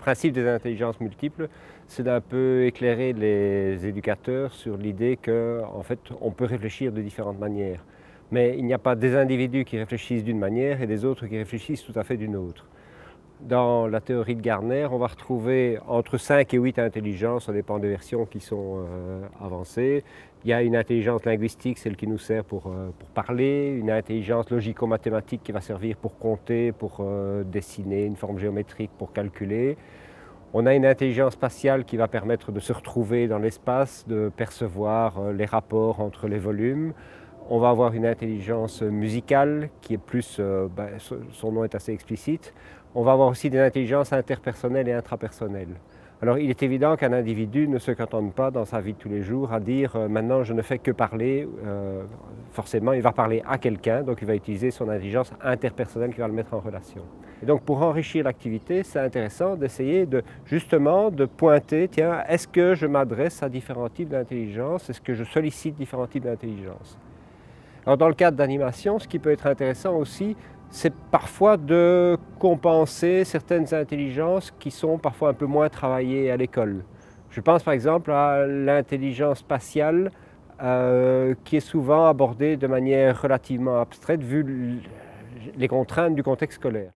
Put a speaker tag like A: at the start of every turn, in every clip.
A: principe des intelligences multiples, c'est d'un peu éclairer les éducateurs sur l'idée qu'en fait, on peut réfléchir de différentes manières. Mais il n'y a pas des individus qui réfléchissent d'une manière et des autres qui réfléchissent tout à fait d'une autre. Dans la théorie de Gardner, on va retrouver entre 5 et 8 intelligences, ça dépend des versions qui sont avancées. Il y a une intelligence linguistique, celle qui nous sert pour parler, une intelligence logico-mathématique qui va servir pour compter, pour dessiner une forme géométrique, pour calculer. On a une intelligence spatiale qui va permettre de se retrouver dans l'espace, de percevoir les rapports entre les volumes. On va avoir une intelligence musicale qui est plus, son nom est assez explicite. On va avoir aussi des intelligences interpersonnelles et intrapersonnelles. Alors il est évident qu'un individu ne se contente pas dans sa vie de tous les jours à dire maintenant je ne fais que parler, forcément il va parler à quelqu'un, donc il va utiliser son intelligence interpersonnelle qui va le mettre en relation. Et donc pour enrichir l'activité, c'est intéressant d'essayer justement de pointer, tiens, est-ce que je m'adresse à différents types d'intelligence, est-ce que je sollicite différents types d'intelligence? Alors dans le cadre d'animation, ce qui peut être intéressant aussi, c'est parfois de compenser certaines intelligences qui sont parfois un peu moins travaillées à l'école. Je pense par exemple à l'intelligence spatiale qui est souvent abordée de manière relativement abstraite vu les contraintes du contexte scolaire.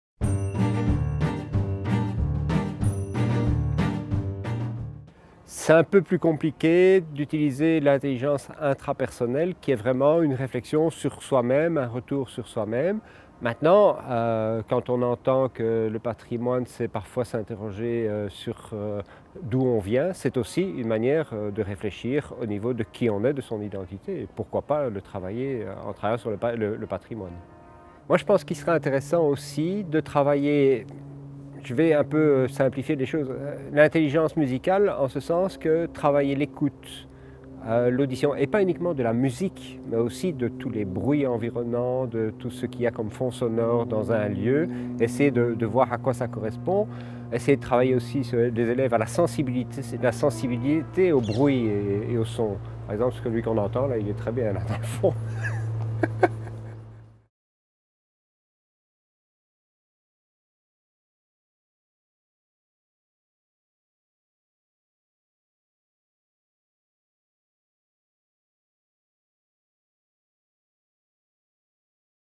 A: C'est un peu plus compliqué d'utiliser l'intelligence intrapersonnelle qui est vraiment une réflexion sur soi-même, un retour sur soi-même. Maintenant, quand on entend que le patrimoine, c'est parfois s'interroger sur d'où on vient, c'est aussi une manière de réfléchir au niveau de qui on est, de son identité. Et pourquoi pas le travailler en travaillant sur le patrimoine. Moi, je pense qu'il serait intéressant aussi de travailler. Je vais un peu simplifier les choses. L'intelligence musicale, en ce sens que travailler l'écoute, l'audition, et pas uniquement de la musique, mais aussi de tous les bruits environnants, de tout ce qu'il y a comme fond sonore dans un lieu, essayer de voir à quoi ça correspond, essayer de travailler aussi sur des élèves à la sensibilité au bruit et au son. Par exemple, celui qu'on entend, là, il est très bien là dans le fond.